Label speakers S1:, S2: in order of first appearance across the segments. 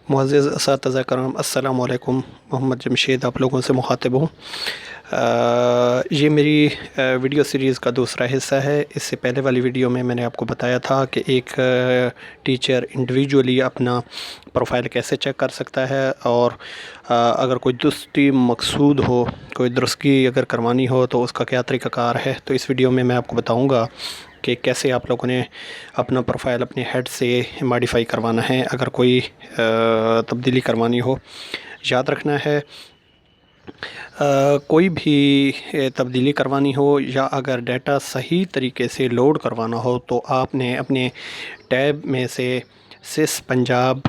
S1: मुअज़्ज़िज़ असातिज़ा कराम अस्सलामु अलैकुम। मोहम्मद जमशेद आप लोगों से मुखातिब हूँ। ये मेरी वीडियो सीरीज़ का दूसरा हिस्सा है। इससे पहले वाली वीडियो में मैंने आपको बताया था कि एक टीचर इंडिविजुअली अपना प्रोफाइल कैसे चेक कर सकता है, और अगर कोई दुरुस्ती मकसूद हो, कोई दुरुस्ती अगर करवानी हो तो उसका क्या तरीक़ाकार है। तो इस वीडियो में मैं आपको बताऊँगा कि कैसे आप लोगों ने अपना प्रोफाइल अपने हेड से मॉडिफाई करवाना है अगर कोई तब्दीली करवानी हो। याद रखना है, कोई भी तब्दीली करवानी हो या अगर डाटा सही तरीके से लोड करवाना हो तो आपने अपने टैब में से सिस पंजाब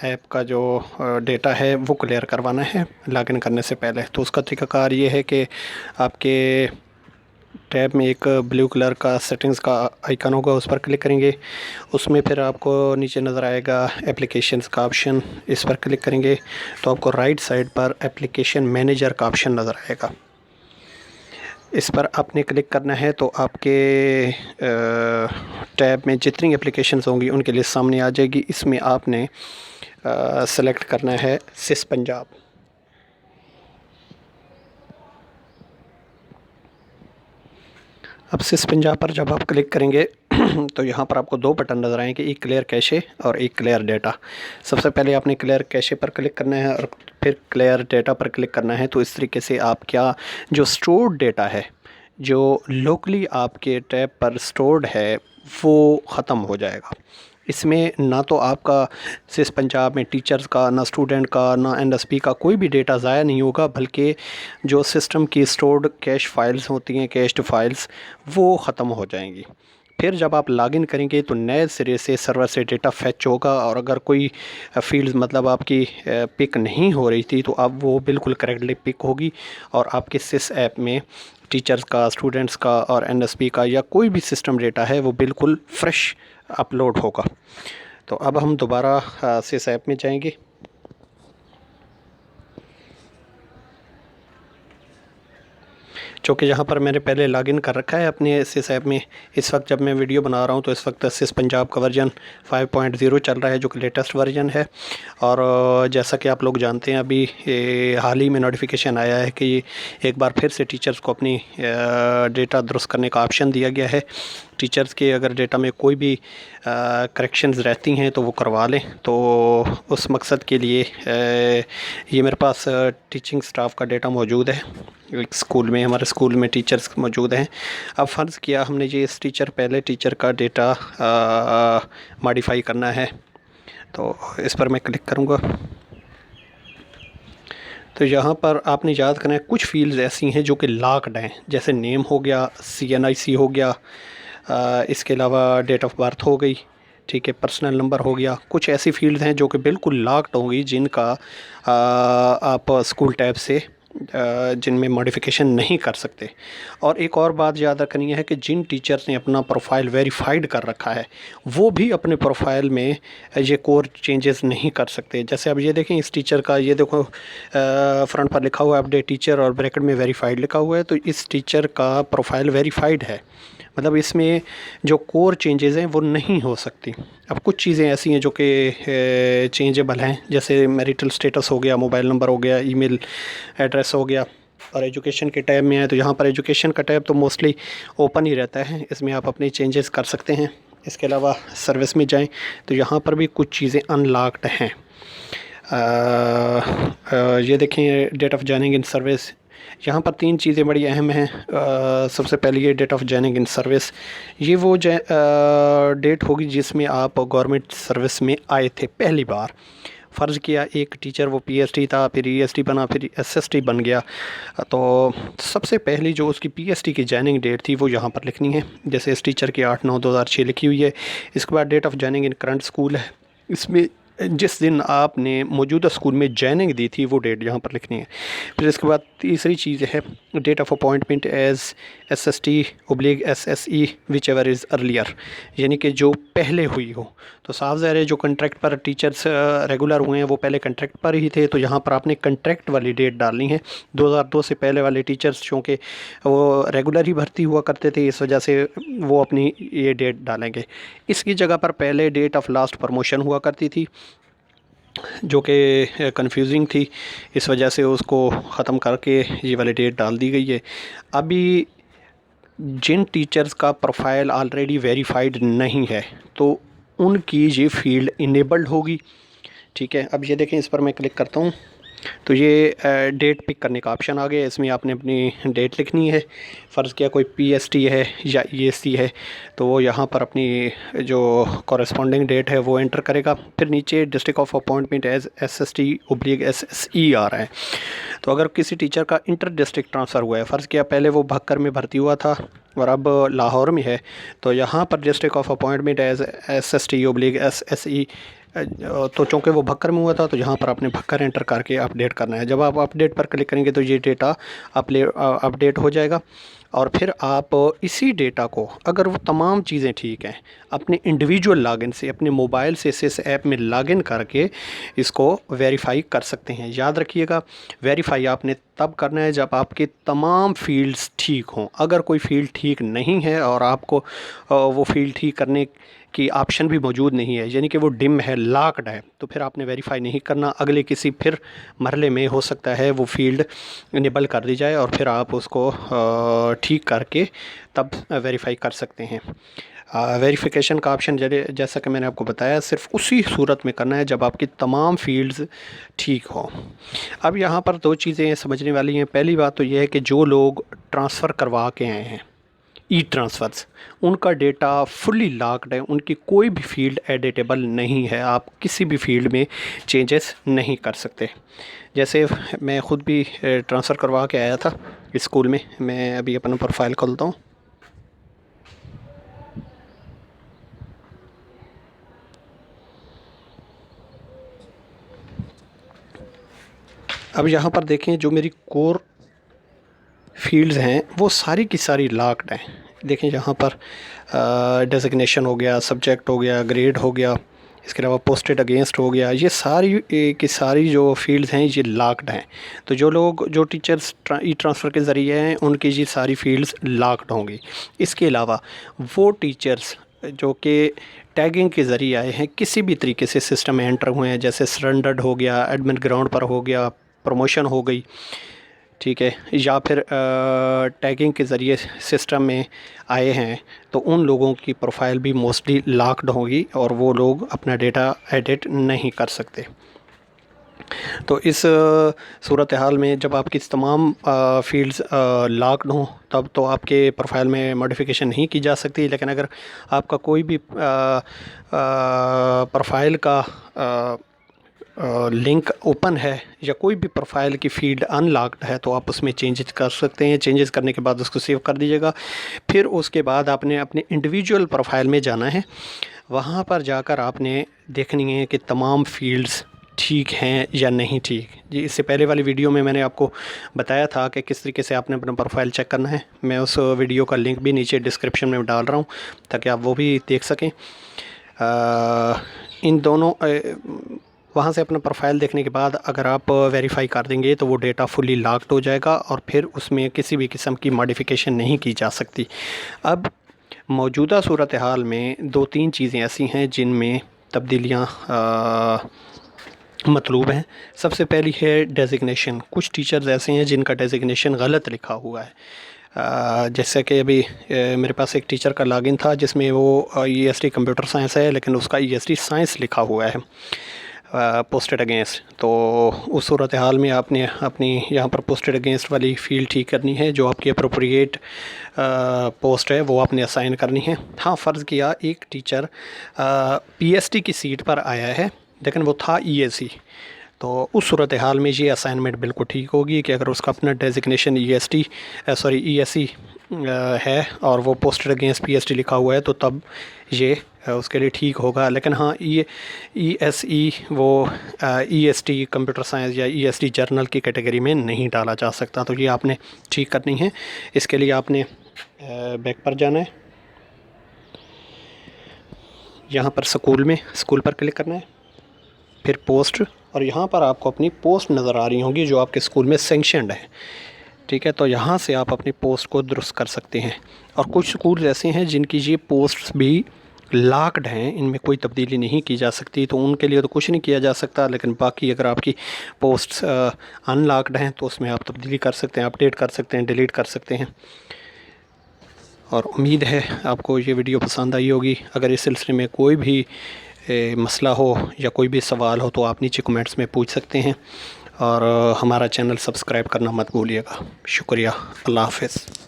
S1: ऐप का जो डेटा है वो क्लियर करवाना है लॉगिन करने से पहले। तो उसका तरीक़ाकार ये है कि आपके टैब में एक ब्लू कलर का सेटिंग्स का आइकन होगा, उस पर क्लिक करेंगे। उसमें फिर आपको नीचे नज़र आएगा एप्लीकेशंस का ऑप्शन, इस पर क्लिक करेंगे तो आपको राइट साइड पर एप्लीकेशन मैनेजर का ऑप्शन नज़र आएगा। इस पर आपने क्लिक करना है तो आपके टैब में जितनी एप्लीकेशंस होंगी उनकी लिस्ट सामने आ जाएगी। इसमें आपने सेलेक्ट करना है सिस पंजाब। अब सिस पंजाब पर जब आप क्लिक करेंगे तो यहाँ पर आपको दो बटन नज़र आएंगे, एक क्लियर कैशे और एक क्लियर डेटा। सबसे पहले आपने क्लियर कैशे पर क्लिक करना है और फिर क्लियर डेटा पर क्लिक करना है। तो इस तरीके से आप क्या जो स्टोर्ड डेटा है, जो लोकली आपके टैब पर स्टोर्ड है, वो ख़त्म हो जाएगा। इसमें ना तो आपका सिस पंजाब में टीचर्स का, ना स्टूडेंट का, ना एनएसपी का कोई भी डेटा ज़ाया नहीं होगा, बल्कि जो सिस्टम की स्टोर्ड कैश फाइल्स होती हैं, कैश्ड फाइल्स, वो ख़त्म हो जाएंगी। फिर जब आप लॉगिन करेंगे तो नए सिरे से सर्वर से डेटा फैच होगा, और अगर कोई फील्ड मतलब आपकी पिक नहीं हो रही थी तो अब वो बिल्कुल करेक्टली पिक होगी और आपके सिस ऐप में टीचर्स का, स्टूडेंट्स का और एनएसपी का या कोई भी सिस्टम डेटा है वो बिल्कुल फ्रेश अपलोड होगा। तो अब हम दोबारा सिस ऐप में जाएंगे। चूँकि यहाँ पर मैंने पहले लॉगिन कर रखा है अपने सिस ऐप में। इस वक्त जब मैं वीडियो बना रहा हूँ तो इस वक्त सिस पंजाब का वर्जन 5.0 चल रहा है, जो कि लेटेस्ट वर्जन है। और जैसा कि आप लोग जानते हैं, अभी हाल ही में नोटिफिकेशन आया है कि एक बार फिर से टीचर्स को अपनी डेटा दुरुस्त करने का ऑप्शन दिया गया है। टीचर्स के अगर डेटा में कोई भी करेक्शंस रहती हैं तो वो करवा लें। तो उस मकसद के लिए ये मेरे पास टीचिंग स्टाफ का डेटा मौजूद है। एक स्कूल में, हमारे स्कूल में टीचर्स मौजूद हैं। अब फ़र्ज़ किया हमने ये इस पहले टीचर का डेटा मॉडिफाई करना है, तो इस पर मैं क्लिक करूँगा। तो यहाँ पर आपने याद करना है, कुछ फील्ड्स ऐसी हैं जो कि लॉक्ड हैं, जैसे नेम हो गया, CNIC हो गया, इसके अलावा डेट ऑफ बर्थ हो गई, ठीक है, पर्सनल नंबर हो गया। कुछ ऐसी फील्ड्स हैं जो कि बिल्कुल लॉक्ड होंगी, जिनका आप स्कूल टैब से जिनमें मॉडिफिकेशन नहीं कर सकते। और एक और बात याद रखनी है कि जिन टीचर्स ने अपना प्रोफाइल वेरीफाइड कर रखा है वो भी अपने प्रोफाइल में ये कोर चेंजेस नहीं कर सकते। जैसे अब ये देखें, इस टीचर का ये देखो फ्रंट पर लिखा हुआ है अपडेट टीचर और ब्रैकेट में वेरीफाइड लिखा हुआ है, तो इस टीचर का प्रोफाइल वेरीफाइड है, मतलब इसमें जो कोर चेंजेस हैं वो नहीं हो सकती। अब कुछ चीज़ें ऐसी हैं जो कि चेंजेबल हैं, जैसे मैरिटल स्टेटस हो गया, मोबाइल नंबर हो गया, ईमेल एड्रेस हो गया। और एजुकेशन के टैब में है तो यहाँ पर एजुकेशन का टैब तो मोस्टली ओपन ही रहता है, इसमें आप अपने चेंजेस कर सकते हैं। इसके अलावा सर्विस में जाएं तो यहाँ पर भी कुछ चीज़ें अनलॉक्ड हैं। ये देखें, date of joining in service, यहाँ पर तीन चीज़ें बड़ी अहम हैं। सबसे पहले ये date of joining in service, ये वो डेट होगी जिसमें आप गवर्नमेंट सर्विस में आए थे पहली बार। फ़र्ज़ किया एक टीचर वो PhD था, फिर ESD बना, फिर SST बन गया, तो सबसे पहली जो उसकी PhD की जॉइनिंग डेट थी वो यहाँ पर लिखनी है। जैसे इस टीचर की 8/9/2006 लिखी हुई है। इसके बाद date of joining in current school है, इसमें जिस दिन आपने मौजूदा स्कूल में जॉइनिंग दी थी वो डेट यहाँ पर लिखनी है। फिर इसके बाद तीसरी चीज़ है date of appointment as SST/SSE whichever is earlier, यानी कि जो पहले हुई हो। तो साफ ज़ाहिर है जो कंट्रैक्ट पर टीचर्स रेगुलर हुए हैं वो पहले कंट्रैक्ट पर ही थे, तो यहाँ पर आपने कंट्रैक्ट वाली डेट डालनी है। 2002 से पहले वाले टीचर्स चूँकि वो रेगुलर ही भर्ती हुआ करते थे, इस वजह से वो अपनी ये डेट डालेंगे। इसकी जगह पर पहले डेट ऑफ लास्ट प्रमोशन हुआ करती थी, जो कि कंफ्यूजिंग थी, इस वजह से उसको ख़त्म करके ये वाली डेट डाल दी गई है। अभी जिन टीचर्स का प्रोफाइल ऑलरेडी वेरीफाइड नहीं है तो उनकी ये फ़ील्ड इनेबल्ड होगी। ठीक है, अब ये देखें, इस पर मैं क्लिक करता हूँ तो ये डेट पिक करने का ऑप्शन आ गया। इसमें आपने अपनी डेट लिखनी है। फ़र्ज़ किया कोई PST है या EST है तो वो यहाँ पर अपनी जो कॉरेस्पॉन्डिंग डेट है वो एंटर करेगा। फिर नीचे district of appointment as SST/SSE आ रहा है। तो अगर किसी टीचर का इंटर डिस्ट्रिक्ट ट्रांसफ़र हुआ है, फ़र्ज़ किया पहले वो भक्कर में भर्ती हुआ था और अब लाहौर में है, तो यहाँ पर district of appointment as SST/SSE, तो चूँकि वो भक्कर में हुआ था तो यहाँ पर आपने भक्कर एंटर करके अपडेट करना है। जब आप अपडेट पर क्लिक करेंगे तो ये डेटा अपडेट हो जाएगा और फिर आप इसी डेटा को, अगर वो तमाम चीज़ें ठीक हैं, अपने इंडिविजुअल लॉगिन से, अपने मोबाइल से इस ऐप में लॉगिन करके इसको वेरीफाई कर सकते हैं। याद रखिएगा, वेरीफाई आपने तब करना है जब आपके तमाम फ़ील्ड्स ठीक हों। अगर कोई फ़ील्ड ठीक नहीं है और आपको वो फ़ील्ड ठीक करने की ऑप्शन भी मौजूद नहीं है, यानी कि वो डिम है, लॉक्ड है, तो फिर आपने वेरीफाई नहीं करना। अगले किसी फिर मरहले में हो सकता है वो फ़ील्ड इनेबल कर दी जाए और फिर आप उसको ठीक करके तब वेरीफाई कर सकते हैं। वेरिफिकेशन का ऑप्शन जैसा कि मैंने आपको बताया सिर्फ उसी सूरत में करना है जब आपकी तमाम फ़ील्ड्स ठीक हों। अब यहाँ पर दो चीज़ें समझने वाली हैं। पहली बात तो यह है कि जो लोग ट्रांसफ़र करवा के आए हैं, ट्रांसफ़र्स, उनका डेटा फुली लॉक्ड है, उनकी कोई भी फ़ील्ड एडिटेबल नहीं है। आप किसी भी फ़ील्ड में चेंजेस नहीं कर सकते। जैसे मैं ख़ुद भी ट्रांसफ़र करवा के आया था स्कूल में। मैं अभी अपना प्रोफाइल खोलता हूँ। अब यहाँ पर देखें, जो मेरी कोर फील्ड्स हैं वो सारी की सारी लॉक्ड हैं। देखें यहाँ पर डेजिग्नेशन हो गया, सब्जेक्ट हो गया, ग्रेड हो गया, इसके अलावा पोस्टेड अगेंस्ट हो गया, ये सारी की सारी जो फील्ड्स हैं ये लॉक्ड हैं। तो जो टीचर्स ट्रांसफ़र के ज़रिए हैं उनकी ये सारी फील्ड्स लॉक्ड होंगी। इसके अलावा वो टीचर्स जो कि टैगिंग के ज़रिए आए हैं, किसी भी तरीके से सिस्टम में एंटर हुए हैं, जैसे सरेंडर्ड हो गया, एडमिन ग्राउंड पर हो गया, प्रमोशन हो गई, ठीक है, या फिर टैगिंग के ज़रिए सिस्टम में आए हैं, तो उन लोगों की प्रोफाइल भी मोस्टली लॉक्ड होगी और वो लोग अपना डेटा एडिट नहीं कर सकते। तो इस सूरत हाल में जब आपकी तमाम फ़ील्ड्स लॉक्ड हों तब तो आपके प्रोफाइल में मॉडिफिकेशन नहीं की जा सकती। लेकिन अगर आपका कोई भी प्रोफाइल का लिंक ओपन है या कोई भी प्रोफाइल की फ़ील्ड अनलॉक्ड है तो आप उसमें चेंजेस कर सकते हैं। चेंजेस करने के बाद उसको सेव कर दीजिएगा। फिर उसके बाद आपने अपने इंडिविजुअल प्रोफाइल में जाना है। वहाँ पर जाकर आपने देखनी है कि तमाम फ़ील्ड्स ठीक हैं या नहीं ठीक। जी, इससे पहले वाली वीडियो में मैंने आपको बताया था कि किस तरीके से आपने अपना प्रोफाइल चेक करना है। मैं उस वीडियो का लिंक भी नीचे डिस्क्रिप्शन में डाल रहा हूँ ताकि आप वो भी देख सकें। इन दोनों वहाँ से अपना प्रोफाइल देखने के बाद अगर आप वेरीफाई कर देंगे तो वो डेटा फुली लॉक्ड हो जाएगा और फिर उसमें किसी भी किस्म की मॉडिफिकेशन नहीं की जा सकती। अब मौजूदा सूरत हाल में दो तीन चीज़ें ऐसी हैं जिनमें तब्दीलियाँ मतलूब हैं। सबसे पहली है डेजिग्नेशन। कुछ टीचर्स ऐसे हैं जिनका डेजिग्नेशन गलत लिखा हुआ है। जैसे कि अभी मेरे पास एक टीचर का लॉगिन था जिसमें वो EST कंप्यूटर साइंस है लेकिन उसका EST साइंस लिखा हुआ है पोस्टेड अगेंस्ट। तो उस सूरत हाल में आपने अपनी यहाँ पर पोस्टेड अगेंस्ट वाली फ़ील्ड ठीक करनी है। जो आपकी अप्रोप्रिएट पोस्ट है वो आपने असाइन करनी है। हाँ, फ़र्ज़ किया एक टीचर PST की सीट पर आया है लेकिन वो था ESE, तो उस सूरत हाल में ये असाइनमेंट बिल्कुल ठीक होगी कि अगर उसका अपना डेजिग्नेशन ESE है और वो पोस्टेड अगेंस्ट PST लिखा हुआ है तो तब ये उसके लिए ठीक होगा। लेकिन हाँ, ESE वो EST कंप्यूटर साइंस या EST जर्नल की कैटेगरी में नहीं डाला जा सकता। तो ये आपने ठीक करनी है। इसके लिए आपने बैक पर जाना है, यहाँ पर स्कूल पर क्लिक करना है, फिर पोस्ट, और यहाँ पर आपको अपनी पोस्ट नज़र आ रही होंगी जो आपके स्कूल में सेंक्शनड है। ठीक है, तो यहाँ से आप अपनी पोस्ट को दुरुस्त कर सकते हैं। और कुछ स्कूल ऐसे हैं जिनकी ये पोस्ट्स भी लॉक्ड हैं, इनमें कोई तब्दीली नहीं की जा सकती, तो उनके लिए तो कुछ नहीं किया जा सकता। लेकिन बाकी अगर आपकी पोस्ट्स अनलॉक्ड हैं तो उसमें आप तब्दीली कर सकते हैं, अपडेट कर सकते हैं, डिलीट कर सकते हैं। और उम्मीद है आपको ये वीडियो पसंद आई होगी। अगर इस सिलसिले में कोई भी मसला हो या कोई भी सवाल हो तो आप नीचे कमेंट्स में पूछ सकते हैं। और हमारा चैनल सब्सक्राइब करना मत भूलिएगा। शुक्रिया। अल्लाह हाफ़िज़।